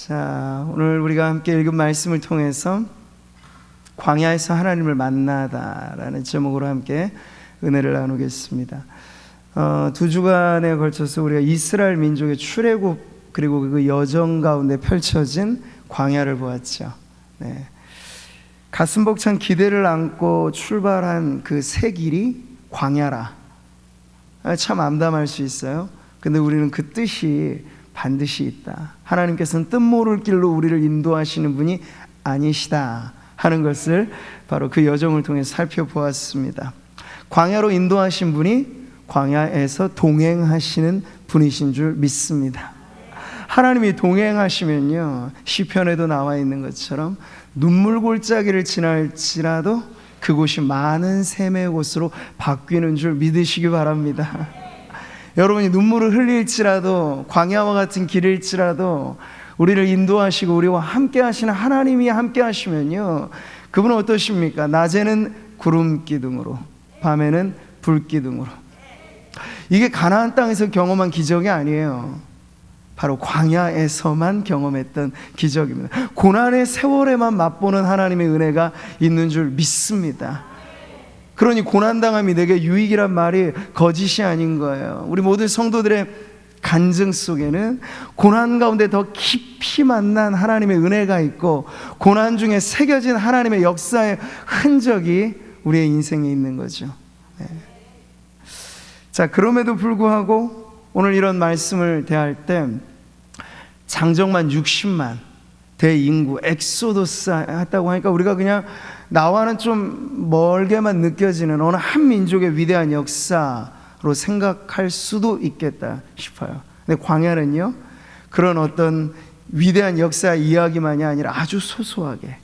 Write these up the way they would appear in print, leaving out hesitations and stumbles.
자, 오늘 우리가 함께 읽은 말씀을 통해서 광야에서 하나님을 만나다라는 제목으로 함께 은혜를 나누겠습니다. 두 주간에 걸쳐서 우리가 이스라엘 민족의 출애굽 그리고 그 여정 가운데 펼쳐진 광야를 보았죠. 네. 가슴 벅찬 기대를 안고 출발한 그 새 길이 광야라. 참 암담할 수 있어요. 근데 우리는 그 뜻이 반드시 있다. 하나님께서는 뜻 모를 길로 우리를 인도하시는 분이 아니시다 하는 것을 바로 그 여정을 통해 살펴보았습니다. 광야로 인도하신 분이 광야에서 동행하시는 분이신 줄 믿습니다. 하나님이 동행하시면요, 시편에도 나와 있는 것처럼 눈물 골짜기를 지날지라도 그곳이 많은 샘의 곳으로 바뀌는 줄 믿으시기 바랍니다. 여러분이 눈물을 흘릴지라도, 광야와 같은 길일지라도 우리를 인도하시고 우리와 함께 하시는 하나님이 함께 하시면요, 그분은 어떠십니까? 낮에는 구름 기둥으로, 밤에는 불 기둥으로. 이게 가나안 땅에서 경험한 기적이 아니에요. 바로 광야에서만 경험했던 기적입니다. 고난의 세월에만 맛보는 하나님의 은혜가 있는 줄 믿습니다. 그러니 고난당함이 내게 유익이란 말이 거짓이 아닌 거예요. 우리 모든 성도들의 간증 속에는 고난 가운데 더 깊이 만난 하나님의 은혜가 있고, 고난 중에 새겨진 하나님의 역사의 흔적이 우리의 인생에 있는 거죠. 네. 자, 그럼에도 불구하고 오늘 이런 말씀을 대할 때 장정만 60만 대인구 엑소더스 했다고 하니까 우리가 그냥 나와는 좀 멀게만 느껴지는 어느 한 민족의 위대한 역사로 생각할 수도 있겠다 싶어요. 근데 광야는요, 그런 어떤 위대한 역사 이야기만이 아니라 아주 소소하게,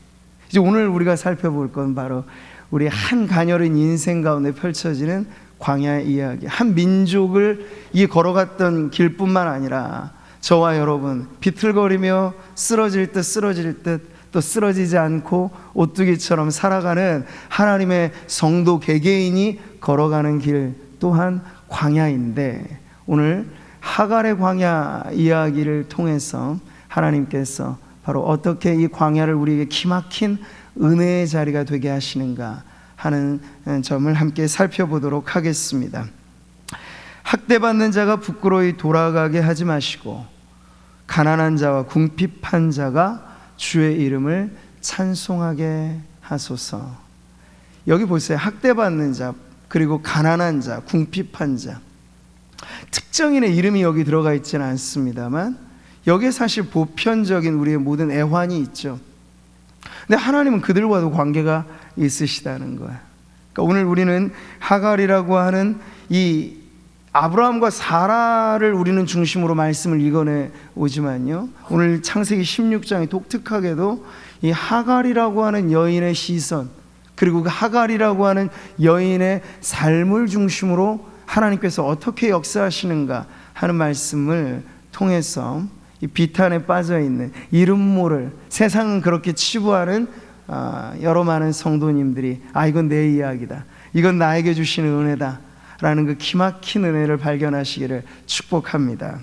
이제 오늘 우리가 살펴볼 건 바로 우리 한 가녀린 인생 가운데 펼쳐지는 광야의 이야기. 한 민족을 이 걸어갔던 길뿐만 아니라 저와 여러분 비틀거리며 쓰러질 듯 또 쓰러지지 않고 오뚜기처럼 살아가는 하나님의 성도 개개인이 걸어가는 길 또한 광야인데, 오늘 하갈의 광야 이야기를 통해서 하나님께서 바로 어떻게 이 광야를 우리에게 기막힌 은혜의 자리가 되게 하시는가 하는 점을 함께 살펴보도록 하겠습니다. 학대받는 자가 부끄러이 돌아가게 하지 마시고 가난한 자와 궁핍한 자가 주의 이름을 찬송하게 하소서. 여기 보세요. 학대받는 자, 그리고 가난한 자, 궁핍한 자, 특정인의 이름이 여기 들어가 있지는 않습니다만 여기에 사실 보편적인 우리의 모든 애환이 있죠. 근데 하나님은 그들과도 관계가 있으시다는 거예요. 그러니까 오늘 우리는 하갈이라고 하는 이 아브라함과 사라를 우리는 중심으로 말씀을 읽어내 오지만요, 오늘 창세기 16장이 독특하게도 이 하갈이라고 하는 여인의 시선, 그리고 그 하갈이라고 하는 여인의 삶을 중심으로 하나님께서 어떻게 역사하시는가 하는 말씀을 통해서 이 비탄에 빠져있는 이름 모를, 세상은 그렇게 치부하는 여러 많은 성도님들이 이건 내 이야기다, 이건 나에게 주시는 은혜다 라는 그 기막힌 은혜를 발견하시기를 축복합니다.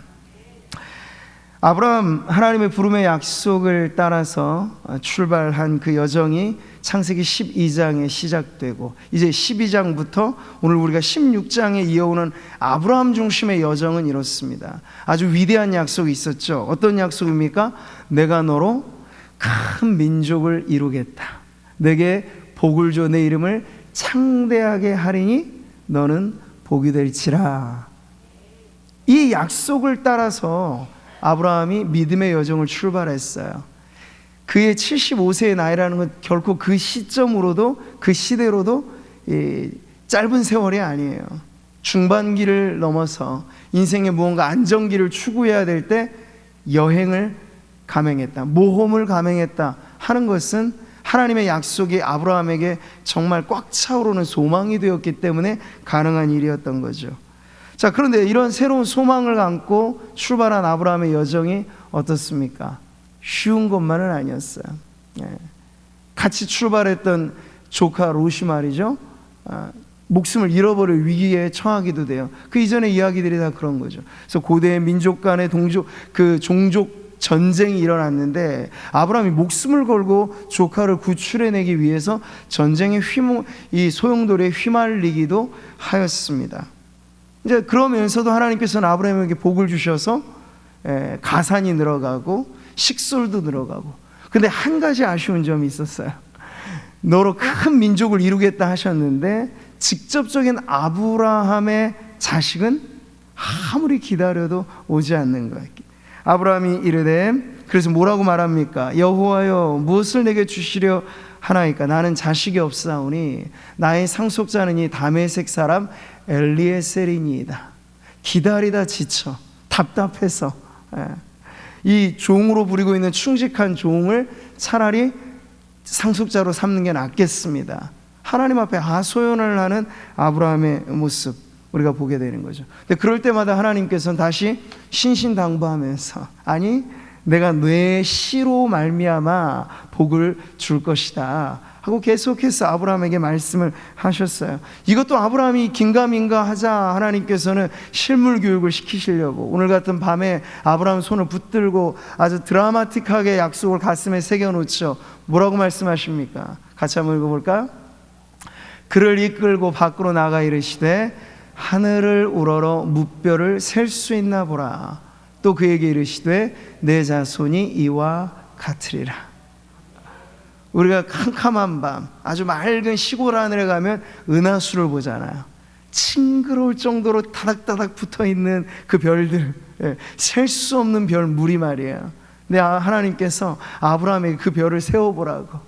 아브라함, 하나님의 부름의 약속을 따라서 출발한 그 여정이 창세기 12장에 시작되고, 이제 12장부터 오늘 우리가 16장에 이어오는 아브라함 중심의 여정은 이렇습니다. 아주 위대한 약속이 있었죠. 어떤 약속입니까? 내가 너로 큰 민족을 이루겠다, 내게 복을 줘, 내 이름을 창대하게 하리니 너는 복이 될지라. 이 약속을 따라서 아브라함이 믿음의 여정을 출발했어요. 그의 75세의 나이라는 건 결코 그 시점으로도, 그 시대로도 짧은 세월이 아니에요. 중반기를 넘어서 인생의 무언가 안정기를 추구해야 될 때 여행을 감행했다, 모험을 감행했다 하는 것은 하나님의 약속이 아브라함에게 정말 꽉 차오르는 소망이 되었기 때문에 가능한 일이었던 거죠. 자, 그런데 이런 새로운 소망을 안고 출발한 아브라함의 여정이 어떻습니까? 쉬운 것만은 아니었어요. 같이 출발했던 조카 롯이 말이죠, 목숨을 잃어버릴 위기에 처하기도 돼요. 그 이전의 이야기들이 다 그런 거죠. 그래서 고대의 민족 간의 종족 전쟁이 일어났는데 아브라함이 목숨을 걸고 조카를 구출해내기 위해서 전쟁의 이 소용돌이에 휘말리기도 하였습니다. 이제 그러면서도 하나님께서는 아브라함에게 복을 주셔서 가산이 늘어가고 식솔도 늘어가고, 근데 한 가지 아쉬운 점이 있었어요. 너로 큰 민족을 이루겠다 하셨는데 직접적인 아브라함의 자식은 아무리 기다려도 오지 않는 거예요. 아브라함이 이르되, 그래서 뭐라고 말합니까? 여호와여, 무엇을 내게 주시려 하나이까? 나는 자식이 없사오니 나의 상속자는 이 다메섹 사람 엘리에셀이니이다. 기다리다 지쳐 답답해서 이 종으로 부리고 있는 충직한 종을 차라리 상속자로 삼는 게 낫겠습니다. 하나님 앞에 하소연을 하는 아브라함의 모습 우리가 보게 되는 거죠. 근데 그럴 때마다 하나님께서는 다시 신신당부하면서, 아니 내가 뇌 씨로 말미암아 복을 줄 것이다 하고 계속해서 아브라함에게 말씀을 하셨어요. 이것도 아브라함이 긴가민가 하자 하나님께서는 실물 교육을 시키시려고 오늘 같은 밤에 아브라함 손을 붙들고 아주 드라마틱하게 약속을 가슴에 새겨놓죠. 뭐라고 말씀하십니까? 같이 한번 읽어볼까요? 그를 이끌고 밖으로 나가 이르시되 하늘을 우러러 무뼈를 셀 수 있나 보라. 또 그에게 이르시되 내 자손이 이와 같으리라. 우리가 캄캄한 밤 아주 맑은 시골 하늘에 가면 은하수를 보잖아요. 징그러울 정도로 다닥다닥 붙어있는 그 별들, 셀 수 없는 별무리 말이에요. 근데 하나님께서 아브라함에게 그 별을 세워보라고,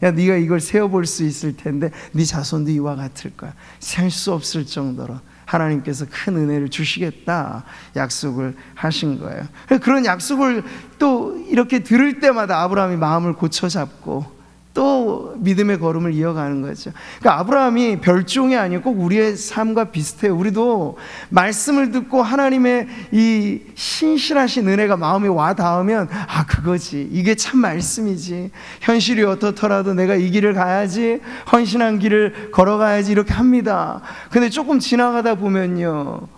야 네가 이걸 세어볼 수 있을 텐데 네 자손도 이와 같을 거야. 셀 수 없을 정도로 하나님께서 큰 은혜를 주시겠다 약속을 하신 거예요. 그런 약속을 또 이렇게 들을 때마다 아브라함이 마음을 고쳐 잡고 또 믿음의 걸음을 이어가는 거죠. 그러니까 아브라함이 별종이 아니고 꼭 우리의 삶과 비슷해요. 우리도 말씀을 듣고 하나님의 이 신실하신 은혜가 마음에 와 닿으면 아 그거지, 이게 참 말씀이지, 현실이 어떻더라도 내가 이 길을 가야지, 헌신한 길을 걸어가야지 이렇게 합니다. 근데 조금 지나가다 보면요,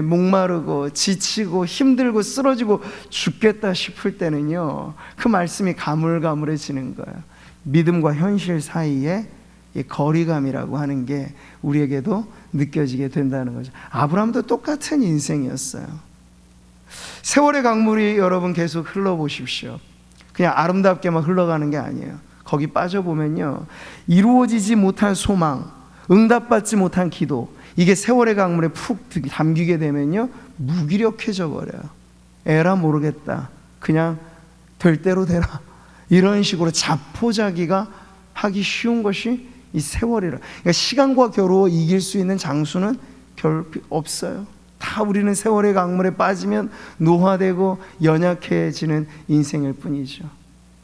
목마르고 지치고 힘들고 쓰러지고 죽겠다 싶을 때는요, 그 말씀이 가물가물해지는 거예요. 믿음과 현실 사이에 이 거리감이라고 하는 게 우리에게도 느껴지게 된다는 거죠. 아브라함도 똑같은 인생이었어요. 세월의 강물이 여러분 계속 흘러보십시오. 그냥 아름답게만 흘러가는 게 아니에요. 거기 빠져보면요, 이루어지지 못한 소망, 응답받지 못한 기도, 이게 세월의 강물에 푹 담기게 되면요 무기력해져 버려요. 에라 모르겠다, 그냥 될 대로 되라, 이런 식으로 자포자기가 하기 쉬운 것이 이 세월이라. 그러니까 시간과 겨루어 이길 수 있는 장수는 별 없어요. 다 우리는 세월의 강물에 빠지면 노화되고 연약해지는 인생일 뿐이죠.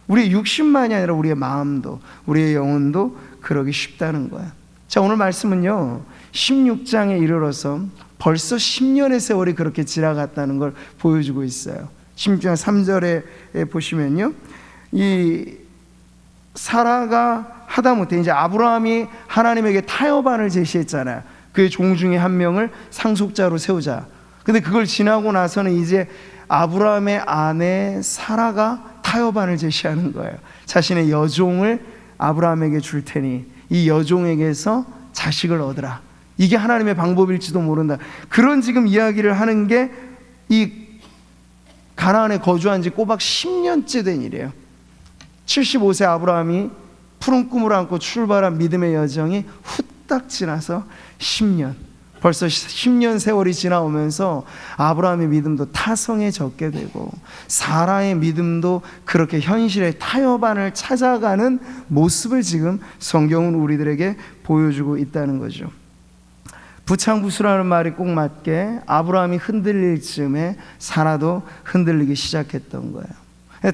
우리의 육신만이 아니라 우리의 마음도, 우리의 영혼도 그러기 쉽다는 거예요. 자, 오늘 말씀은요 16장에 이르러서 벌써 10년의 세월이 그렇게 지나갔다는 걸 보여주고 있어요. 16장 3절에 보시면요, 이 사라가 하다못해 이제 아브라함이 하나님에게 타협안을 제시했잖아요. 그의 종 중에 한 명을 상속자로 세우자. 근데 그걸 지나고 나서는 이제 아브라함의 아내 사라가 타협안을 제시하는 거예요. 자신의 여종을 아브라함에게 줄 테니 이 여종에게서 자식을 얻으라. 이게 하나님의 방법일지도 모른다. 그런 지금 이야기를 하는 게 이 가나안에 거주한 지 꼬박 10년째 된 일이에요. 75세 아브라함이 푸른 꿈을 안고 출발한 믿음의 여정이 후딱 지나서 10년, 벌써 10년 세월이 지나오면서 아브라함의 믿음도 타성해졌게 되고 사라의 믿음도 그렇게 현실의 타협안을 찾아가는 모습을 지금 성경은 우리들에게 보여주고 있다는 거죠. 부창부수라는 말이 꼭 맞게 아브라함이 흔들릴 즈음에 사라도 흔들리기 시작했던 거예요.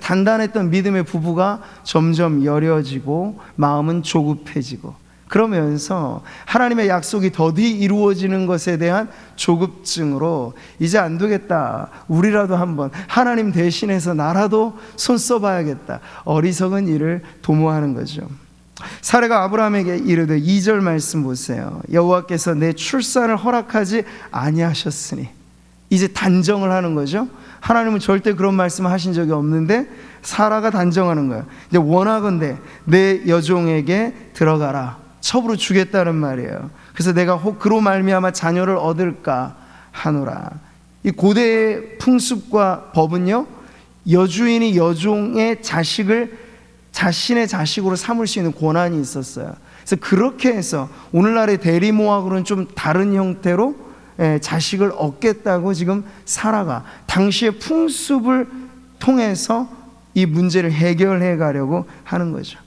단단했던 믿음의 부부가 점점 여려지고 마음은 조급해지고, 그러면서 하나님의 약속이 더디 이루어지는 것에 대한 조급증으로 이제 안 되겠다, 우리라도 한번 하나님 대신해서 나라도 손 써봐야겠다, 어리석은 일을 도모하는 거죠. 사라가 아브라함에게 이르되 2절 말씀 보세요. 여호와께서 내 출산을 허락하지 아니하셨으니 이제 단정을 하는 거죠. 하나님은 절대 그런 말씀을 하신 적이 없는데 사라가 단정하는 거예요. 이제 원하건대 내 여종에게 들어가라. 첩으로 주겠다는 말이에요. 그래서 내가 혹 그로 말미암아 자녀를 얻을까 하노라. 이 고대의 풍습과 법은요, 여주인이 여종의 자식을 자신의 자식으로 삼을 수 있는 권한이 있었어요. 그래서 그렇게 해서 오늘날의 대리모하고는 좀 다른 형태로 자식을 얻겠다고 지금 사라가 당시의 풍습을 통해서 이 문제를 해결해 가려고 하는 거죠.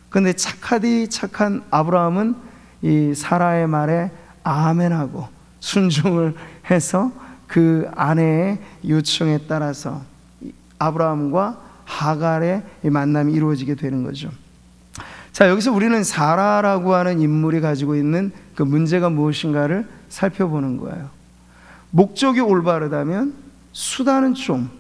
그런데 착하디 착한 아브라함은 이 사라의 말에 아멘하고 순종을 해서 그 아내의 요청에 따라서 아브라함과 하갈의 만남이 이루어지게 되는 거죠. 자, 여기서 우리는 사라라고 하는 인물이 가지고 있는 그 문제가 무엇인가를 살펴보는 거예요. 목적이 올바르다면 수단은 좀,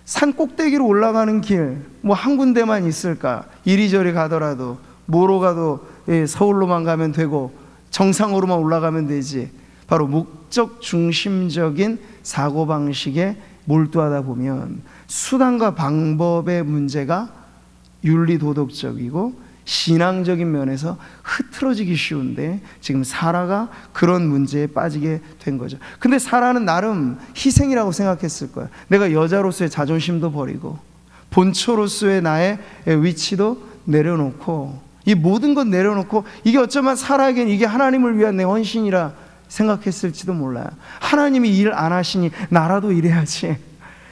산 꼭대기로 올라가는 길 뭐 한 군데만 있을까? 이리저리 가더라도 뭐로 가도 서울로만 가면 되고 정상으로만 올라가면 되지. 바로 목적 중심적인 사고방식에 몰두하다 보면 수단과 방법의 문제가 윤리도덕적이고 신앙적인 면에서 흐트러지기 쉬운데 지금 사라가 그런 문제에 빠지게 된 거죠. 근데 사라는 나름 희생이라고 생각했을 거예요. 내가 여자로서의 자존심도 버리고 본처로서의 나의 위치도 내려놓고 이 모든 것 내려놓고 이게 어쩌면 사라에겐 이게 하나님을 위한 내 헌신이라 생각했을지도 몰라요. 하나님이 일 안 하시니 나라도 일해야지,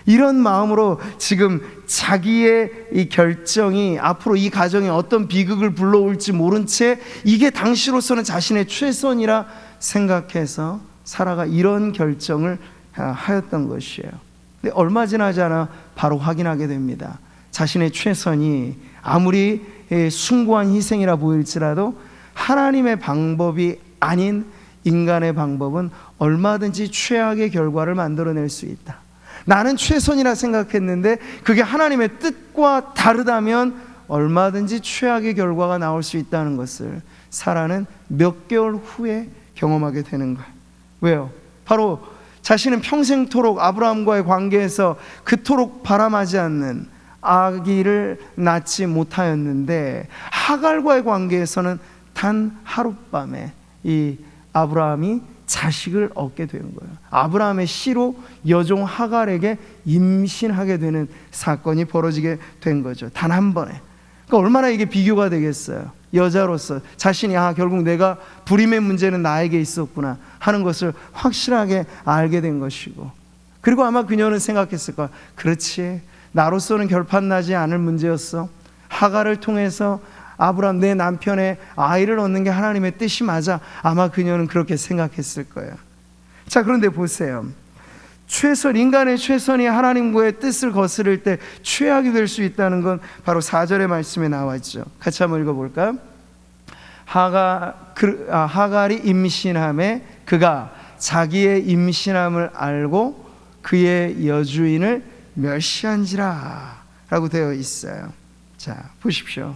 이런 마음으로 지금 자기의 이 결정이 앞으로 이 가정에 어떤 비극을 불러올지 모른 채 이게 당시로서는 자신의 최선이라 생각해서 사라가 이런 결정을 하였던 것이에요. 근데 얼마 지나지 않아 바로 확인하게 됩니다. 자신의 최선이 아무리 숭고한 희생이라 보일지라도 하나님의 방법이 아닌 인간의 방법은 얼마든지 최악의 결과를 만들어낼 수 있다. 나는 최선이라 생각했는데 그게 하나님의 뜻과 다르다면 얼마든지 최악의 결과가 나올 수 있다는 것을 사라는 몇 개월 후에 경험하게 되는 거예요. 왜요? 바로 자신은 평생토록 아브라함과의 관계에서 그토록 바람하지 않는 아기를 낳지 못하였는데 하갈과의 관계에서는 단 하룻밤에 이 아브라함이 자식을 얻게 된 거예요. 아브라함의 씨로 여종 하갈에게 임신하게 되는 사건이 벌어지게 된 거죠. 단 한 번에. 그러니까 얼마나 이게 비교가 되겠어요. 여자로서 자신이 결국 내가 불임의 문제는 나에게 있었구나 하는 것을 확실하게 알게 된 것이고, 그리고 아마 그녀는 생각했을 거야. 그렇지, 나로서는 결판나지 않을 문제였어. 하갈을 통해서 아브라함 내 남편의 아이를 얻는 게 하나님의 뜻이 맞아. 아마 그녀는 그렇게 생각했을 거예요. 자, 그런데 보세요. 인간의 최선이 하나님과의 뜻을 거스를 때 최악이 될 수 있다는 건 바로 4절의 말씀에 나와 있죠. 같이 한번 읽어볼까요? 하갈이 임신함에 그가 자기의 임신함을 알고 그의 여주인을 멸시한지라 라고 되어 있어요. 자, 보십시오.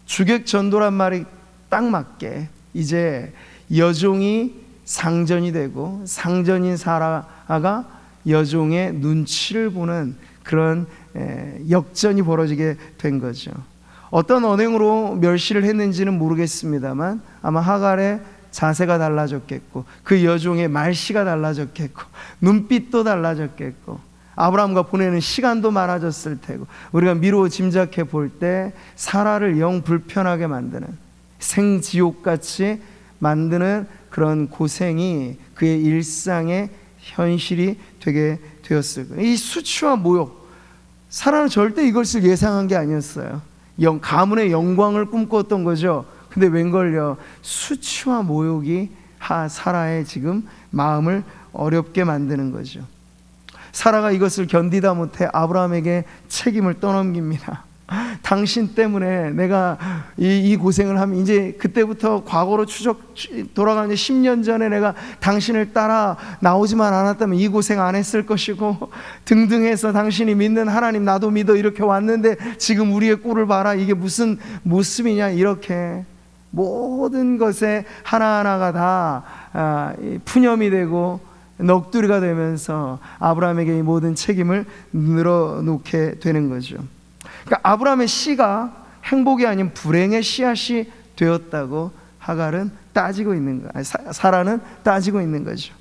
주객전도란 말이 딱 맞게 이제 여종이 상전이 되고 상전인 사라가 여종의 눈치를 보는 그런 역전이 벌어지게 된 거죠. 어떤 언행으로 멸시를 했는지는 모르겠습니다만 아마 하갈의 자세가 달라졌겠고 그 여종의 말씨가 달라졌겠고 눈빛도 달라졌겠고 아브라함과 보내는 시간도 많아졌을 테고 우리가 미루어 짐작해 볼 때 사라를 영 불편하게 만드는 생지옥같이 만드는 그런 고생이 그의 일상의 현실이 되게 되었을 거예요. 이 수치와 모욕, 사라는 절대 이것을 예상한 게 아니었어요. 가문의 영광을 꿈꿨던 거죠. 근데 웬걸요, 수치와 모욕이 사라의 지금 마음을 어렵게 만드는 거죠. 사라가 이것을 견디다 못해 아브라함에게 책임을 떠넘깁니다. 당신 때문에 내가 이 고생을 하면, 이제 그때부터 과거로 돌아가는 10년 전에 내가 당신을 따라 나오지만 않았다면 이 고생 안 했을 것이고 등등 해서 당신이 믿는 하나님 나도 믿어 이렇게 왔는데 지금 우리의 꼴을 봐라, 이게 무슨 모습이냐, 이렇게 모든 것에 하나하나가 다 푸념이 되고 넋두리가 되면서 아브라함에게 이 모든 책임을 늘어놓게 되는 거죠. 그러니까 아브라함의 씨가 행복이 아닌 불행의 씨앗이 되었다고 하갈은 따지고 있는 거예요. 사라는 따지고 있는 거죠.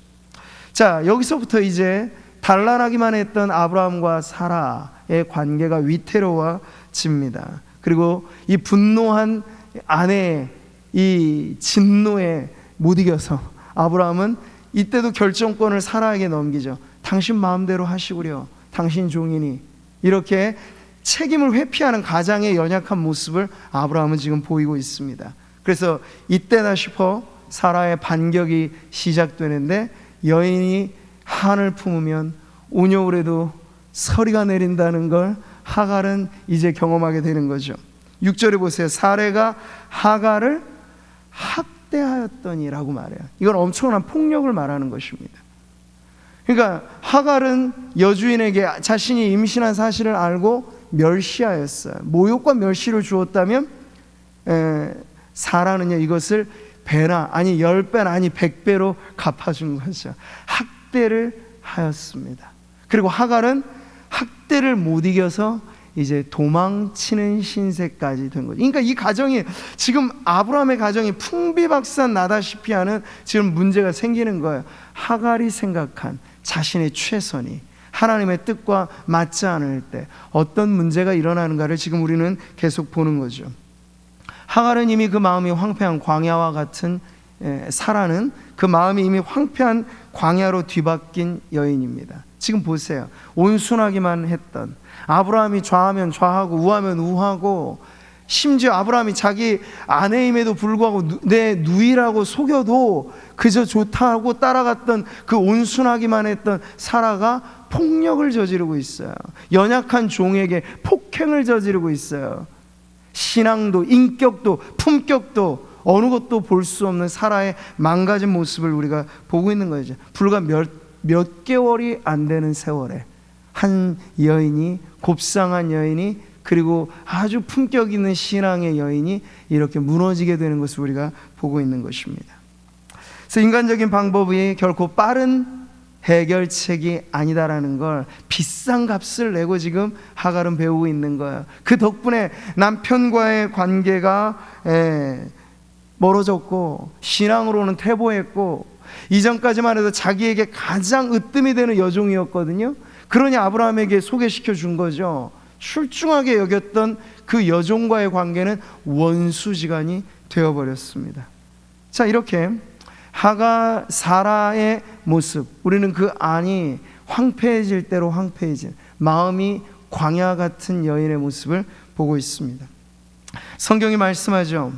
자, 여기서부터 이제 단란하기만 했던 아브라함과 사라의 관계가 위태로워집니다. 그리고 이 분노한 아내의 이 진노에 못 이겨서 아브라함은 이때도 결정권을 사라에게 넘기죠. 당신 마음대로 하시구려. 당신 종이니. 이렇게 책임을 회피하는 가장의 연약한 모습을 아브라함은 지금 보이고 있습니다. 그래서 이때다 싶어 사라의 반격이 시작되는데, 여인이 한을 품으면 오녀울에도 서리가 내린다는 걸 하갈은 이제 경험하게 되는 거죠. 6절에 보세요. 사레가 하갈을 학대하였더니라고 말해요. 이건 엄청난 폭력을 말하는 것입니다. 그러니까 하갈은 여주인에게 자신이 임신한 사실을 알고 멸시하였어요. 모욕과 멸시를 주었다면 사라는요, 이것을 배나 아니 10배나 아니 100배로 갚아준 거죠. 학대를 하였습니다. 그리고 하갈은 학대를 못 이겨서 이제 도망치는 신세까지 된 거죠. 그러니까 이 가정이 지금 아브라함의 가정이 풍비박산 나다시피 하는 지금 문제가 생기는 거예요. 하갈이 생각한 자신의 최선이 하나님의 뜻과 맞지 않을 때 어떤 문제가 일어나는가를 지금 우리는 계속 보는 거죠. 하갈은 이미 그 마음이 황폐한 광야와 같은, 사라는 그 마음이 이미 황폐한 광야로 뒤바뀐 여인입니다. 지금 보세요. 온순하기만 했던 아브라함이 좌하면 좌하고 우하면 우하고, 심지어 아브라함이 자기 아내임에도 불구하고 내 누이라고 속여도 그저 좋다고 따라갔던 그 온순하기만 했던 사라가 폭력을 저지르고 있어요. 연약한 종에게 폭행을 저지르고 있어요. 신앙도 인격도 품격도 어느 것도 볼 수 없는 사라의 망가진 모습을 우리가 보고 있는 거죠. 불과 몇 개월이 안 되는 세월에 한 여인이, 곱상한 여인이, 그리고 아주 품격 있는 신앙의 여인이 이렇게 무너지게 되는 것을 우리가 보고 있는 것입니다. 그래서 인간적인 방법이 결코 빠른 해결책이 아니다라는 걸 비싼 값을 내고 지금 하갈은 배우고 있는 거예요. 그 덕분에 남편과의 관계가 멀어졌고, 신앙으로는 퇴보했고, 이전까지만 해도 자기에게 가장 으뜸이 되는 여종이었거든요. 그러니 아브라함에게 소개시켜 준 거죠. 출중하게 여겼던 그 여종과의 관계는 원수지간이 되어버렸습니다. 자, 이렇게 하갈, 사라의 모습, 우리는 그 안이 황폐해질 대로 황폐해진, 마음이 광야 같은 여인의 모습을 보고 있습니다. 성경이 말씀하죠.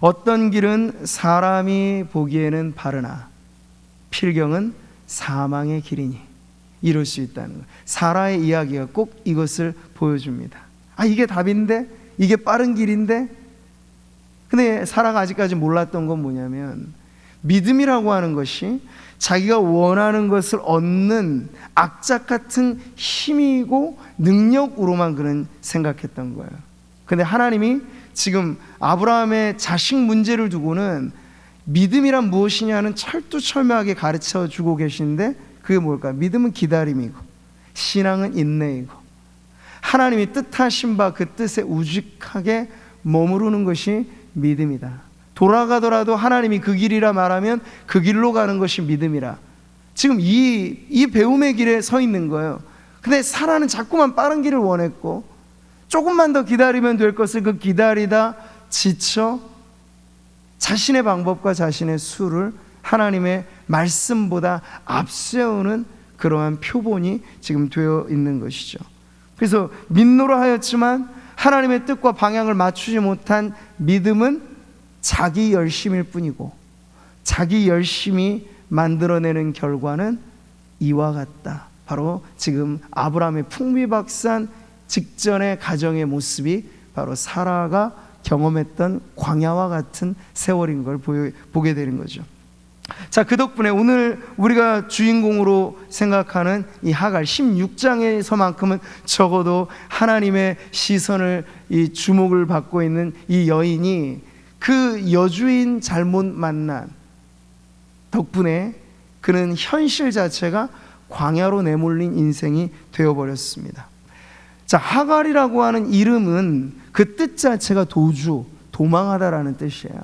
어떤 길은 사람이 보기에는 바르나 필경은 사망의 길이니, 이룰 수 있다는 거예요. 사라의 이야기가 꼭 이것을 보여줍니다. 아, 이게 답인데? 이게 빠른 길인데? 근데 사라가 아직까지 몰랐던 건 뭐냐면, 믿음이라고 하는 것이 자기가 원하는 것을 얻는 악착 같은 힘이고 능력으로만 그는 생각했던 거예요. 근데 하나님이 지금 아브라함의 자식 문제를 두고는 믿음이란 무엇이냐는 철두철미하게 가르쳐 주고 계신데, 그게 뭘까? 믿음은 기다림이고, 신앙은 인내이고, 하나님이 뜻하신 바 그 뜻에 우직하게 머무르는 것이 믿음이다. 돌아가더라도 하나님이 그 길이라 말하면 그 길로 가는 것이 믿음이라. 지금 이 배움의 길에 서 있는 거예요. 근데 사라는 자꾸만 빠른 길을 원했고, 조금만 더 기다리면 될 것을 그 기다리다 지쳐 자신의 방법과 자신의 수를 하나님의 말씀보다 앞세우는 그러한 표본이 지금 되어 있는 것이죠. 그래서 믿노라 하였지만 하나님의 뜻과 방향을 맞추지 못한 믿음은 자기 열심일 뿐이고, 자기 열심이 만들어내는 결과는 이와 같다. 바로 지금 아브라함의 풍비박산 직전의 가정의 모습이 바로 사라가 경험했던 광야와 같은 세월인 걸 보게 되는 거죠. 자, 그 덕분에 오늘 우리가 주인공으로 생각하는 이 하갈 16장에서만큼은 적어도 하나님의 시선을, 이 주목을 받고 있는 이 여인이 그 여주인 잘못 만난 덕분에 그는 현실 자체가 광야로 내몰린 인생이 되어버렸습니다. 자, 하갈이라고 하는 이름은 그 뜻 자체가 도주, 도망하다라는 뜻이에요.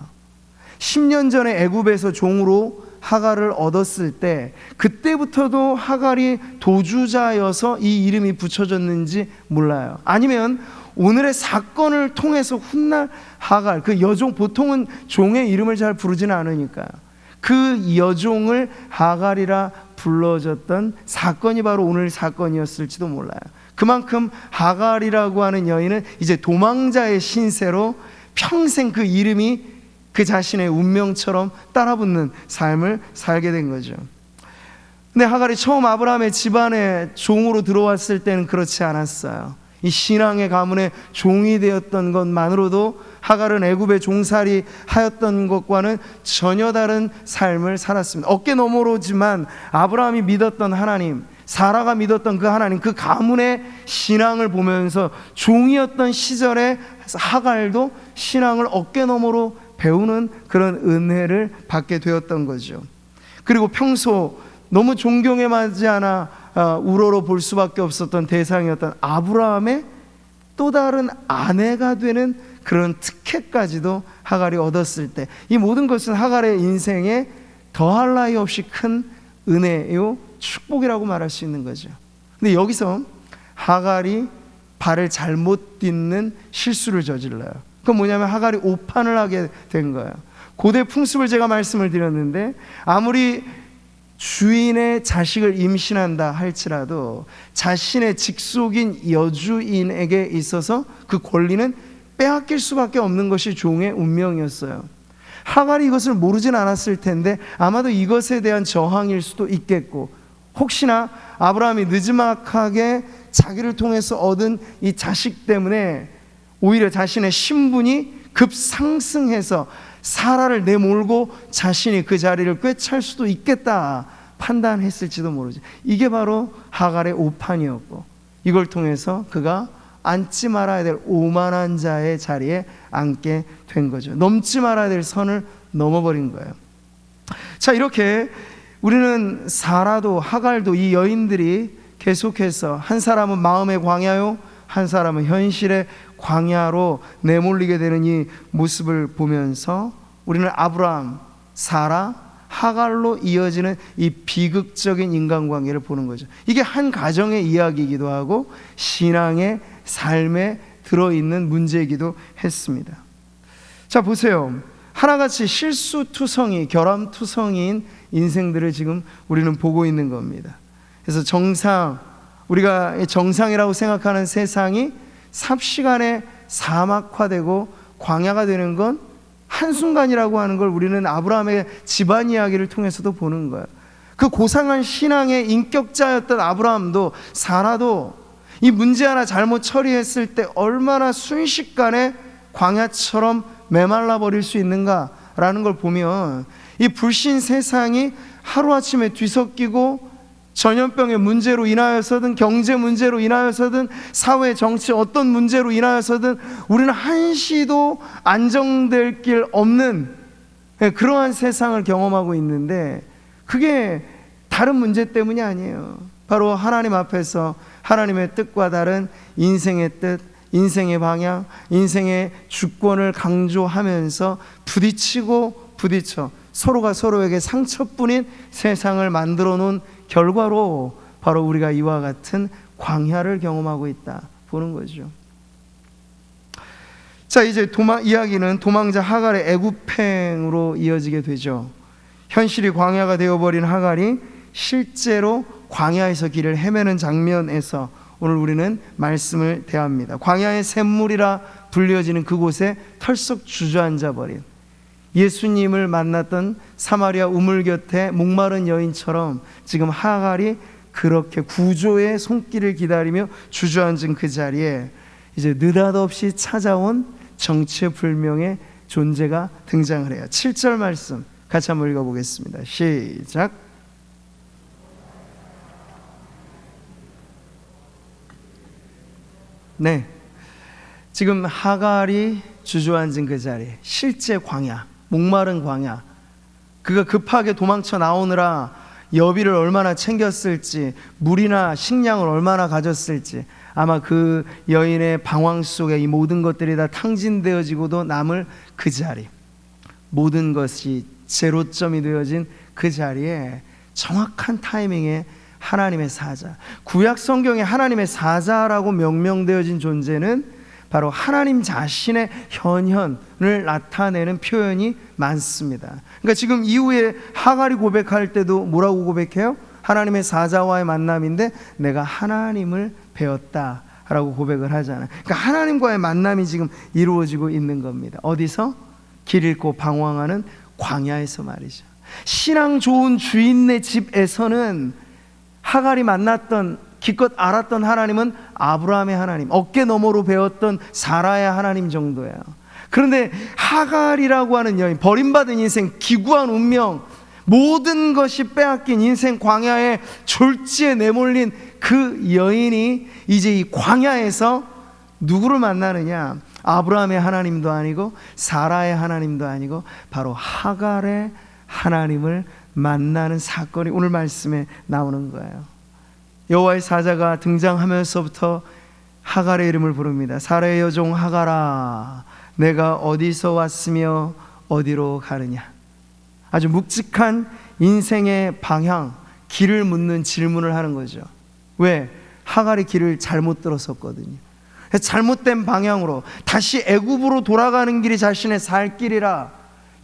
10년 전에 애굽에서 종으로 하갈을 얻었을 때 그때부터도 하갈이 도주자여서 이 이름이 붙여졌는지 몰라요. 아니면 오늘의 사건을 통해서 훗날 하갈, 그 여종, 보통은 종의 이름을 잘 부르지는 않으니까요. 그 여종을 하갈이라 불러줬던 사건이 바로 오늘 사건이었을지도 몰라요. 그만큼 하갈이라고 하는 여인은 이제 도망자의 신세로 평생 그 이름이 그 자신의 운명처럼 따라붙는 삶을 살게 된 거죠. 근데 하갈이 처음 아브라함의 집안에 종으로 들어왔을 때는 그렇지 않았어요. 이 신앙의 가문의 종이 되었던 것만으로도 하갈은 애굽의 종살이 하였던 것과는 전혀 다른 삶을 살았습니다. 어깨 너머로지만 아브라함이 믿었던 하나님, 사라가 믿었던 그 하나님, 그 가문의 신앙을 보면서 종이었던 시절에 하갈도 신앙을 어깨 너머로 배우는 그런 은혜를 받게 되었던 거죠. 그리고 평소 너무 존경에 맞지 않아 우러러 볼 수밖에 없었던 대상이었던 아브라함의 또 다른 아내가 되는 그런 특혜까지도 하갈이 얻었을 때, 이 모든 것은 하갈의 인생에 더할 나위 없이 큰 은혜요, 축복이라고 말할 수 있는 거죠. 근데 여기서 하갈이 발을 잘못 딛는 실수를 저질러요. 그건 뭐냐면 하갈이 오판을 하게 된 거예요. 고대 풍습을 제가 말씀을 드렸는데, 아무리 주인의 자식을 임신한다 할지라도 자신의 직속인 여주인에게 있어서 그 권리는 빼앗길 수밖에 없는 것이 종의 운명이었어요. 하갈이 이것을 모르진 않았을 텐데 아마도 이것에 대한 저항일 수도 있겠고, 혹시나 아브라함이 느지막하게 자기를 통해서 얻은 이 자식 때문에 오히려 자신의 신분이 급상승해서 사라를 내몰고 자신이 그 자리를 꿰찰 수도 있겠다 판단했을지도 모르지. 이게 바로 하갈의 오판이었고, 이걸 통해서 그가 앉지 말아야 될 오만한 자의 자리에 앉게 된 거죠. 넘지 말아야 될 선을 넘어버린 거예요. 자, 이렇게 우리는 사라도 하갈도 이 여인들이 계속해서 한 사람은 마음의 광야요, 한 사람은 현실의 광야로 내몰리게 되는 이 모습을 보면서 우리는 아브라함, 사라, 하갈로 이어지는 이 비극적인 인간관계를 보는 거죠. 이게 한 가정의 이야기이기도 하고 신앙의 삶에 들어있는 문제이기도 했습니다. 자, 보세요. 하나같이 실수투성이, 결함투성이인 인생들을 지금 우리는 보고 있는 겁니다. 그래서 우리가 정상이라고 생각하는 세상이 삽시간에 사막화되고 광야가 되는 건 한순간이라고 하는 걸 우리는 아브라함의 집안 이야기를 통해서도 보는 거예요. 그 고상한 신앙의 인격자였던 아브라함도 사라도 이 문제 하나 잘못 처리했을 때 얼마나 순식간에 광야처럼 메말라 버릴 수 있는가라는 걸 보면, 이 불신 세상이 하루아침에 뒤섞이고 전염병의 문제로 인하여서든 경제 문제로 인하여서든 사회 정치 어떤 문제로 인하여서든 우리는 한시도 안정될 길 없는 그러한 세상을 경험하고 있는데, 그게 다른 문제 때문이 아니에요. 바로 하나님 앞에서 하나님의 뜻과 다른 인생의 뜻, 인생의 방향, 인생의 주권을 강조하면서 부딪혀 서로가 서로에게 상처뿐인 세상을 만들어 놓은 결과로 바로 우리가 이와 같은 광야를 경험하고 있다 보는 거죠. 자, 이제 이야기는 도망자 하갈의 애굽행으로 이어지게 되죠. 현실이 광야가 되어버린 하갈이 실제로 광야에서 길을 헤매는 장면에서 오늘 우리는 말씀을 대합니다. 광야의 샘물이라 불려지는 그곳에 털썩 주저앉아 버린 예수님을 만났던 사마리아 우물 곁에 목마른 여인처럼 지금 하갈이 그렇게 구조의 손길을 기다리며 주저앉은 그 자리에 이제 느닷없이 찾아온 정체불명의 존재가 등장을 해요. 7절 말씀 같이 한번 읽어보겠습니다. 시작. 네, 지금 하갈이 주저앉은 그 자리, 실제 광야, 목마른 광야, 그가 급하게 도망쳐 나오느라 여비를 얼마나 챙겼을지, 물이나 식량을 얼마나 가졌을지, 아마 그 여인의 방황 속에 이 모든 것들이 다 탕진되어지고도 남을 그 자리, 모든 것이 제로점이 되어진 그 자리에 정확한 타이밍에 하나님의 사자, 구약 성경에 하나님의 사자라고 명명되어진 존재는 바로 하나님 자신의 현현을 나타내는 표현이 많습니다. 그러니까 지금 이후에 하갈이 고백할 때도 뭐라고 고백해요? 하나님의 사자와의 만남인데 내가 하나님을 배웠다라고 고백을 하잖아요. 그러니까 하나님과의 만남이 지금 이루어지고 있는 겁니다. 어디서? 길 잃고 방황하는 광야에서 말이죠. 신앙 좋은 주인네 집에서는 하갈이 만났던, 기껏 알았던 하나님은 아브라함의 하나님, 어깨 너머로 배웠던 사라의 하나님 정도예요. 그런데 하갈이라고 하는 여인, 버림받은 인생, 기구한 운명, 모든 것이 빼앗긴 인생 광야에 졸지에 내몰린 그 여인이 이제 이 광야에서 누구를 만나느냐? 아브라함의 하나님도 아니고 사라의 하나님도 아니고 바로 하갈의 하나님을 만나는 사건이 오늘 말씀에 나오는 거예요. 여호와의 사자가 등장하면서부터 하갈의 이름을 부릅니다. 사라의 여종 하갈아, 내가 어디서 왔으며 어디로 가느냐. 아주 묵직한 인생의 방향, 길을 묻는 질문을 하는 거죠. 왜? 하갈이 길을 잘못 들었었거든요. 잘못된 방향으로 다시 애굽으로 돌아가는 길이 자신의 살 길이라,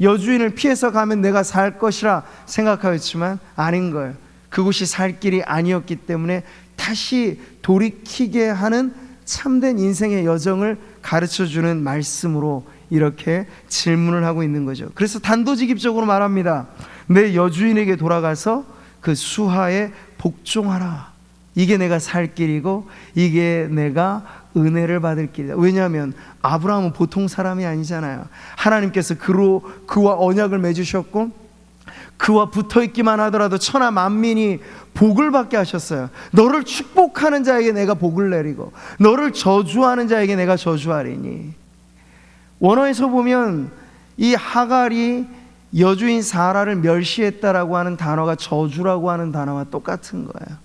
여주인을 피해서 가면 내가 살 것이라 생각하였지만 아닌 거예요. 그곳이 살 길이 아니었기 때문에 다시 돌이키게 하는 참된 인생의 여정을 가르쳐주는 말씀으로 이렇게 질문을 하고 있는 거죠. 그래서 단도직입적으로 말합니다. 내 여주인에게 돌아가서 그 수하에 복종하라. 이게 내가 살 길이고 이게 내가 은혜를 받을 길이다. 왜냐하면 아브라함은 보통 사람이 아니잖아요. 하나님께서 그와 언약을 맺으셨고 그와 붙어있기만 하더라도 천하 만민이 복을 받게 하셨어요. 너를 축복하는 자에게 내가 복을 내리고 너를 저주하는 자에게 내가 저주하리니. 원어에서 보면 이 하갈이 여주인 사라를 멸시했다라고 하는 단어가 저주라고 하는 단어와 똑같은 거예요.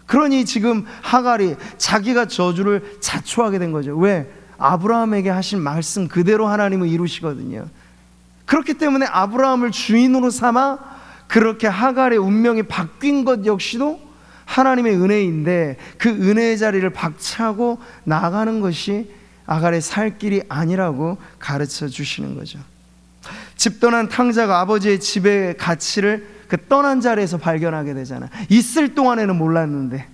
그러니 지금 하갈이 자기가 저주를 자초하게 된 거죠. 왜? 아브라함에게 하신 말씀 그대로 하나님은 이루시거든요. 그렇기 때문에 아브라함을 주인으로 삼아 그렇게 하갈의 운명이 바뀐 것 역시도 하나님의 은혜인데 그 은혜의 자리를 박차고 나가는 것이 하갈의 살 길이 아니라고 가르쳐 주시는 거죠. 집 떠난 탕자가 아버지의 집의 가치를 그 떠난 자리에서 발견하게 되잖아. 있을 동안에는 몰랐는데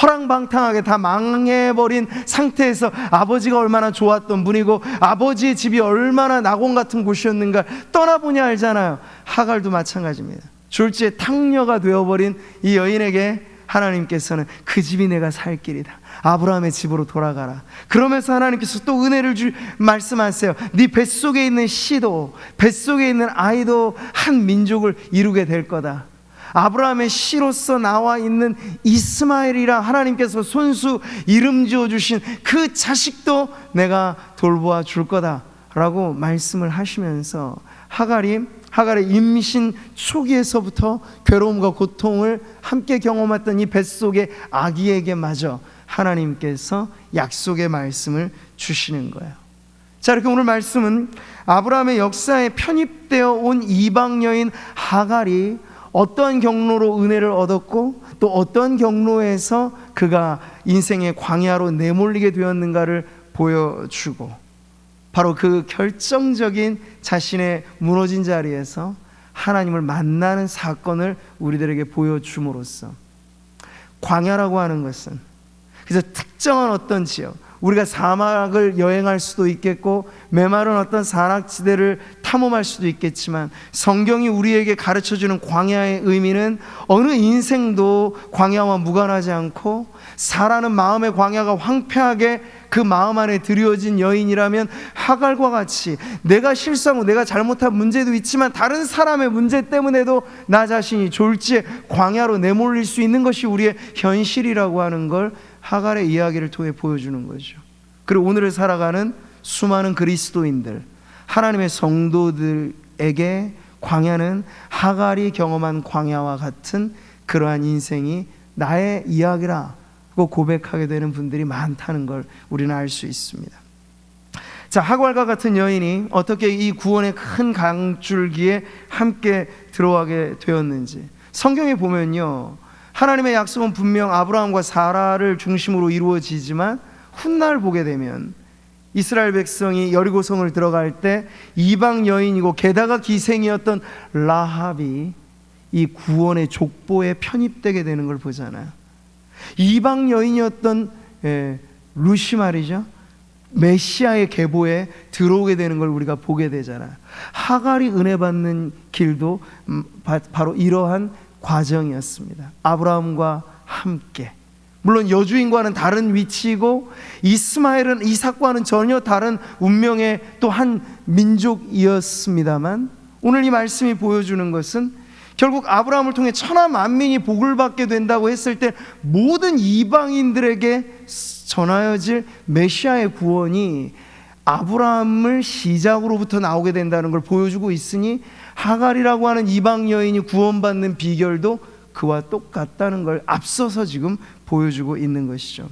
허랑방탕하게 다 망해버린 상태에서 아버지가 얼마나 좋았던 분이고 아버지의 집이 얼마나 낙원 같은 곳이었는가 떠나보니 알잖아요. 하갈도 마찬가지입니다. 졸지에 탕녀가 되어버린 이 여인에게 하나님께서는 그 집이 내가 살 길이다. 아브라함의 집으로 돌아가라. 그러면서 하나님께서 또 은혜를 말씀하세요. 네 뱃속에 있는 씨도, 뱃속에 있는 아이도 한 민족을 이루게 될 거다. 아브라함의 씨로서 나와 있는 이스마엘이라 하나님께서 손수 이름 지어주신 그 자식도 내가 돌보아 줄 거다 라고 말씀을 하시면서 하갈의 임신 초기에서부터 괴로움과 고통을 함께 경험했던 이 뱃속의 아기에게마저 하나님께서 약속의 말씀을 주시는 거예요. 자, 이렇게 오늘 말씀은 아브라함의 역사에 편입되어 온 이방 여인 하갈이 어떤 경로로 은혜를 얻었고 또 어떤 경로에서 그가 인생의 광야로 내몰리게 되었는가를 보여주고, 바로 그 결정적인 자신의 무너진 자리에서 하나님을 만나는 사건을 우리들에게 보여줌으로써, 광야라고 하는 것은 그래서 특정한 어떤 지역, 우리가 사막을 여행할 수도 있겠고 메마른 어떤 산악지대를 탐험할 수도 있겠지만 성경이 우리에게 가르쳐주는 광야의 의미는 어느 인생도 광야와 무관하지 않고, 사라는 마음의 광야가 황폐하게 그 마음 안에 드리워진 여인이라면 하갈과 같이 내가 실수하고 내가 잘못한 문제도 있지만 다른 사람의 문제 때문에도 나 자신이 졸지에 광야로 내몰릴 수 있는 것이 우리의 현실이라고 하는 걸 하갈의 이야기를 통해 보여주는 거죠. 그리고 오늘을 살아가는 수많은 그리스도인들, 하나님의 성도들에게 광야는 하갈이 경험한 광야와 같은 그러한 인생이 나의 이야기라고 고백하게 되는 분들이 많다는 걸 우리는 알 수 있습니다. 자, 하갈과 같은 여인이 어떻게 이 구원의 큰 강줄기에 함께 들어가게 되었는지 성경에 보면요, 하나님의 약속은 분명 아브라함과 사라를 중심으로 이루어지지만 훗날 보게 되면 이스라엘 백성이 여리고성을 들어갈 때 이방 여인이고 게다가 기생이었던 라합이 이 구원의 족보에 편입되게 되는 걸 보잖아요. 이방 여인이었던 루시 말이죠, 메시아의 계보에 들어오게 되는 걸 우리가 보게 되잖아요. 하갈이 은혜 받는 길도 바로 이러한 과정이었습니다. 아브라함과 함께, 물론 여주인과는 다른 위치이고 이스마엘은 이삭과는 전혀 다른 운명의 또 한 민족이었습니다만, 오늘 이 말씀이 보여주는 것은 결국 아브라함을 통해 천하 만민이 복을 받게 된다고 했을 때 모든 이방인들에게 전하여질 메시아의 구원이 아브라함을 시작으로부터 나오게 된다는 걸 보여주고 있으니, 하갈이라고 하는 이방 여인이 구원받는 비결도 그와 똑같다는 걸 앞서서 지금 보여주고 있는 것이죠.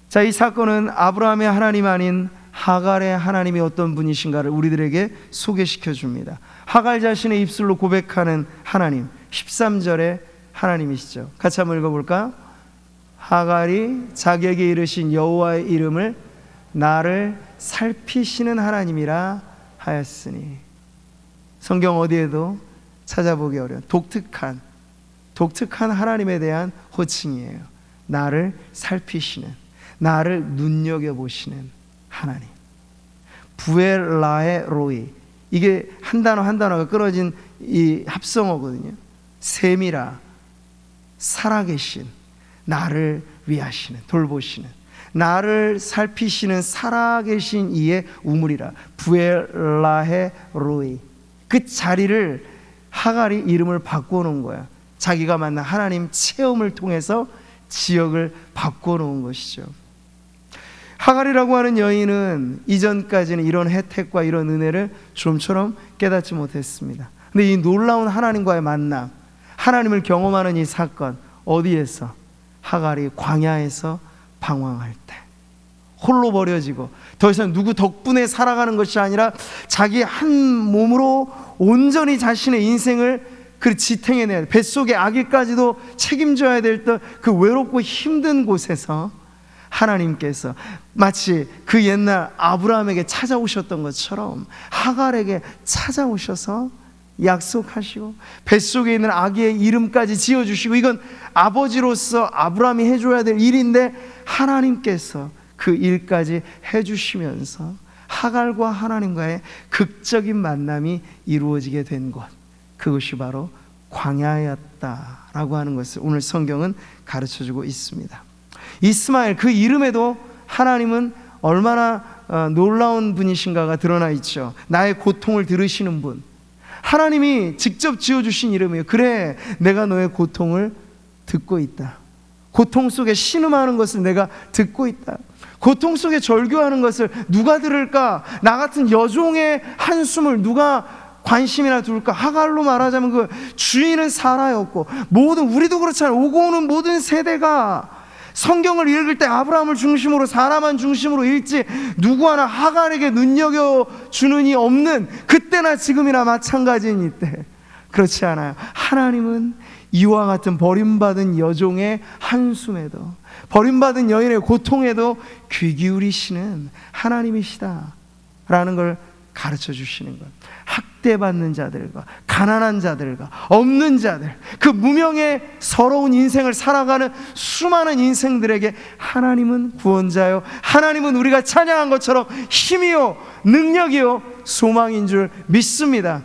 자, 이 사건은 아브라함의 하나님 아닌 하갈의 하나님이 어떤 분이신가를 우리들에게 소개시켜 줍니다. 하갈 자신의 입술로 고백하는 하나님, 13절에 하나님이시죠. 같이 한번 읽어볼까요? 하갈이 자기에게 이르신 여호와의 이름을 나를 살피시는 하나님이라 하였으니. 성경 어디에도 찾아보기 어려운 독특한 하나님에 대한 호칭이에요. 나를 살피시는, 나를 눈여겨보시는 하나님. 부엘라의 로이, 이게 한 단어 한 단어가 끊어진 이 합성어거든요. 세미라, 살아계신, 나를 위하시는, 돌보시는, 나를 살피시는 살아계신 이의 우물이라. 부엘라의 로이. 그 자리를 하갈이 이름을 바꿔놓은 거야. 자기가 만난 하나님 체험을 통해서 지역을 바꿔놓은 것이죠. 하갈이라고 하는 여인은 이전까지는 이런 혜택과 이런 은혜를 좀처럼 깨닫지 못했습니다. 근데 이 놀라운 하나님과의 만남, 하나님을 경험하는 이 사건, 어디에서? 하갈이 광야에서 방황할 때, 홀로 버려지고 더 이상 누구 덕분에 살아가는 것이 아니라 자기 한 몸으로 온전히 자신의 인생을 지탱해내야 돼. 뱃속의 아기까지도 책임져야 될 그 외롭고 힘든 곳에서 하나님께서 마치 그 옛날 아브라함에게 찾아오셨던 것처럼 하갈에게 찾아오셔서 약속하시고 뱃속에 있는 아기의 이름까지 지어주시고, 이건 아버지로서 아브라함이 해줘야 될 일인데 하나님께서 그 일까지 해주시면서 하갈과 하나님과의 극적인 만남이 이루어지게 된 곳, 그것이 바로 광야였다라고 하는 것을 오늘 성경은 가르쳐주고 있습니다. 이스마엘, 그 이름에도 하나님은 얼마나 놀라운 분이신가가 드러나 있죠. 나의 고통을 들으시는 분, 하나님이 직접 지어주신 이름이에요. 그래, 내가 너의 고통을 듣고 있다. 고통 속에 신음하는 것을 내가 듣고 있다. 고통 속에 절규하는 것을 누가 들을까? 나 같은 여종의 한숨을 누가 관심이나 둘까? 하갈로 말하자면 그 주인은 사라였고, 모든, 우리도 그렇잖아요. 오고 오는 모든 세대가 성경을 읽을 때 아브라함을 중심으로, 사라만 중심으로 읽지 누구 하나 하갈에게 눈여겨주는 이 없는, 그때나 지금이나 마찬가지인 이때, 그렇지 않아요. 하나님은 이와 같은 버림받은 여종의 한숨에도, 버림받은 여인의 고통에도 귀 기울이시는 하나님이시다 라는 걸 가르쳐 주시는 것. 학대받는 자들과 가난한 자들과 없는 자들, 그 무명의 서러운 인생을 살아가는 수많은 인생들에게 하나님은 구원자요, 하나님은 우리가 찬양한 것처럼 힘이요 능력이요 소망인 줄 믿습니다.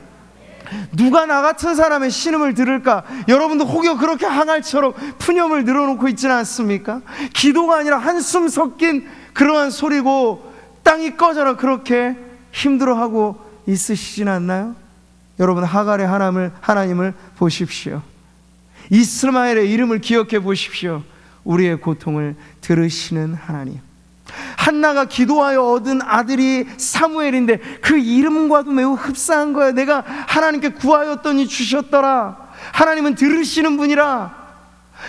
누가 나 같은 사람의 신음을 들을까? 여러분도 혹여 그렇게 하갈처럼 푸념을 늘어놓고 있지는 않습니까? 기도가 아니라 한숨 섞인 그러한 소리고 땅이 꺼져라 그렇게 힘들어하고 있으시진 않나요? 여러분, 하갈의 하나님을 보십시오. 이스마엘의 이름을 기억해 보십시오. 우리의 고통을 들으시는 하나님. 한나가 기도하여 얻은 아들이 사무엘인데 그 이름과도 매우 흡사한 거예요. 내가 하나님께 구하였더니 주셨더라. 하나님은 들으시는 분이라.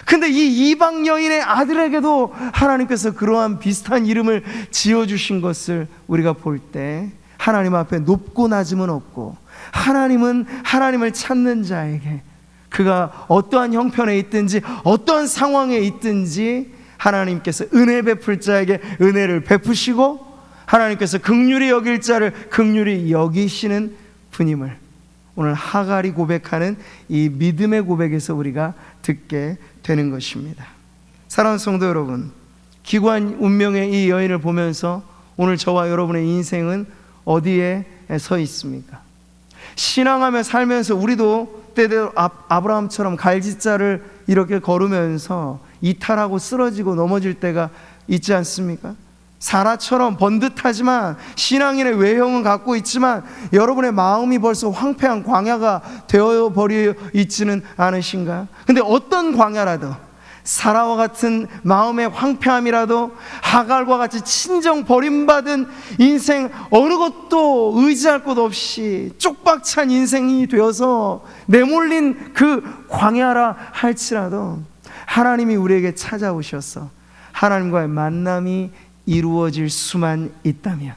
근데 이 이방 여인의 아들에게도 하나님께서 그러한 비슷한 이름을 지어주신 것을 우리가 볼 때 하나님 앞에 높고 낮음은 없고, 하나님은 하나님을 찾는 자에게 그가 어떠한 형편에 있든지 어떠한 상황에 있든지 하나님께서 은혜 베풀 자에게 은혜를 베푸시고, 하나님께서 긍휼히 여길 자를 긍휼히 여기시는 분임을 오늘 하갈이 고백하는 이 믿음의 고백에서 우리가 듣게 되는 것입니다. 사랑하는 성도 여러분, 기구한 운명의 이 여인을 보면서 오늘 저와 여러분의 인생은 어디에 서 있습니까? 신앙하며 살면서 우리도 때때로 아브라함처럼 갈짓자를 이렇게 걸으면서 이탈하고 쓰러지고 넘어질 때가 있지 않습니까? 사라처럼 번듯하지만 신앙인의 외형은 갖고 있지만 여러분의 마음이 벌써 황폐한 광야가 되어버려 있지는 않으신가요? 근데 어떤 광야라도, 사라와 같은 마음의 황폐함이라도, 하갈과 같이 친정 버림받은 인생, 어느 것도 의지할 것 없이 쪽박찬 인생이 되어서 내몰린 그 광야라 할지라도 하나님이 우리에게 찾아오셔서 하나님과의 만남이 이루어질 수만 있다면,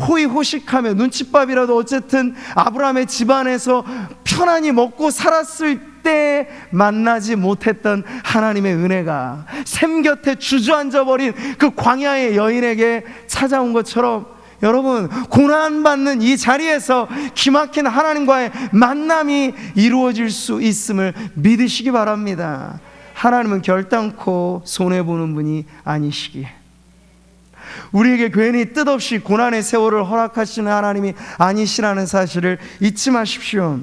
호의호식하며 눈칫밥이라도 어쨌든 아브라함의 집안에서 편안히 먹고 살았을 때 만나지 못했던 하나님의 은혜가 샘 곁에 주저앉아버린 그 광야의 여인에게 찾아온 것처럼, 여러분, 고난받는 이 자리에서 기막힌 하나님과의 만남이 이루어질 수 있음을 믿으시기 바랍니다. 하나님은 결단코 손해보는 분이 아니시기에, 우리에게 괜히 뜻없이 고난의 세월을 허락하시는 하나님이 아니시라는 사실을 잊지 마십시오.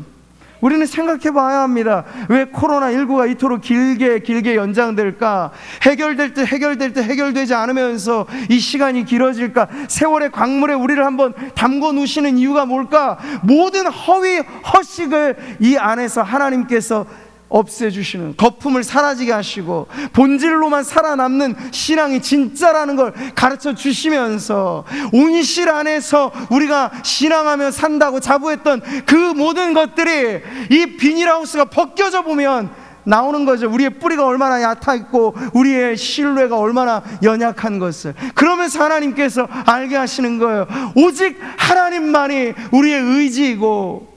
우리는 생각해 봐야 합니다. 왜 코로나19가 이토록 길게 연장될까? 해결될 듯 해결되지 않으면서 이 시간이 길어질까? 세월의 광물에 우리를 한번 담궈 놓으시는 이유가 뭘까? 모든 허위 허식을 이 안에서 하나님께서 없애주시는, 거품을 사라지게 하시고 본질로만 살아남는 신앙이 진짜라는 걸 가르쳐 주시면서, 온실 안에서 우리가 신앙하며 산다고 자부했던 그 모든 것들이 이 비닐하우스가 벗겨져 보면 나오는 거죠. 우리의 뿌리가 얼마나 얕아있고 우리의 신뢰가 얼마나 연약한 것을. 그러면서 하나님께서 알게 하시는 거예요. 오직 하나님만이 우리의 의지이고,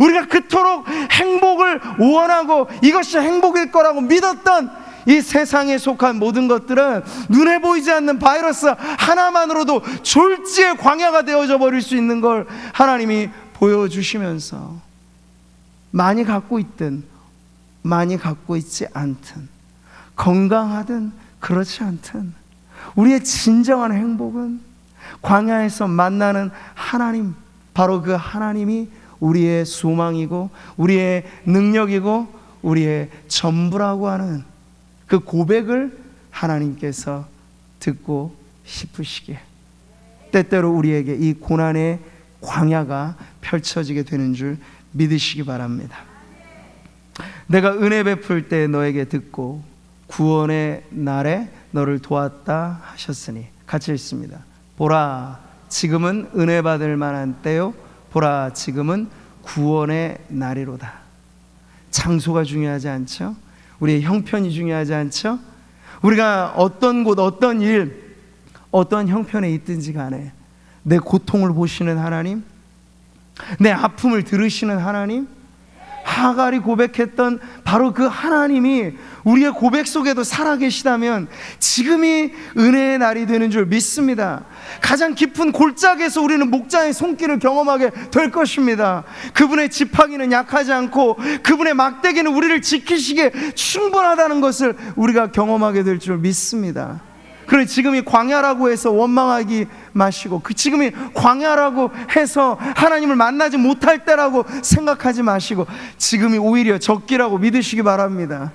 우리가 그토록 행복을 원하고 이것이 행복일 거라고 믿었던 이 세상에 속한 모든 것들은 눈에 보이지 않는 바이러스 하나만으로도 졸지의 광야가 되어져 버릴 수 있는 걸 하나님이 보여주시면서, 많이 갖고 있든 많이 갖고 있지 않든, 건강하든 그렇지 않든, 우리의 진정한 행복은 광야에서 만나는 하나님, 바로 그 하나님이 우리의 소망이고 우리의 능력이고 우리의 전부라고 하는 그 고백을 하나님께서 듣고 싶으시기에 때때로 우리에게 이 고난의 광야가 펼쳐지게 되는 줄 믿으시기 바랍니다. 내가 은혜 베풀 때 너에게 듣고 구원의 날에 너를 도왔다 하셨으니, 같이 읽습니다. 보라, 지금은 은혜 받을 만한 때요, 보라, 지금은 구원의 날이로다. 장소가 중요하지 않죠? 우리의 형편이 중요하지 않죠? 우리가 어떤 곳, 어떤 일, 어떤 형편에 있든지 간에 내 고통을 보시는 하나님, 내 아픔을 들으시는 하나님, 하갈이 고백했던 바로 그 하나님이 우리의 고백 속에도 살아계시다면 지금이 은혜의 날이 되는 줄 믿습니다. 가장 깊은 골짜기에서 우리는 목자의 손길을 경험하게 될 것입니다. 그분의 지팡이는 약하지 않고 그분의 막대기는 우리를 지키시기에 충분하다는 것을 우리가 경험하게 될 줄 믿습니다. 그래, 지금이 광야라고 해서 원망하지 마시고, 그 지금이 광야라고 해서 하나님을 만나지 못할 때라고 생각하지 마시고, 지금이 오히려 적기라고 믿으시기 바랍니다.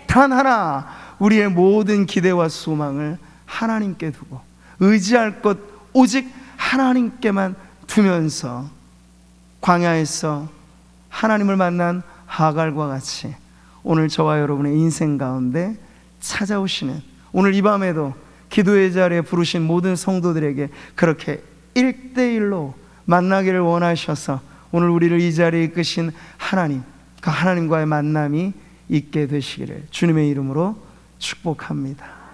단 하나, 우리의 모든 기대와 소망을 하나님께 두고 의지할 것 오직 하나님께만 두면서 광야에서 하나님을 만난 하갈과 같이 오늘 저와 여러분의 인생 가운데 찾아오시는, 오늘 이 밤에도 기도의 자리에 부르신 모든 성도들에게 그렇게 1대1로 만나기를 원하셔서 오늘 우리를 이 자리에 이끄신 하나님, 그 하나님과의 만남이 있게 되시기를 주님의 이름으로 축복합니다.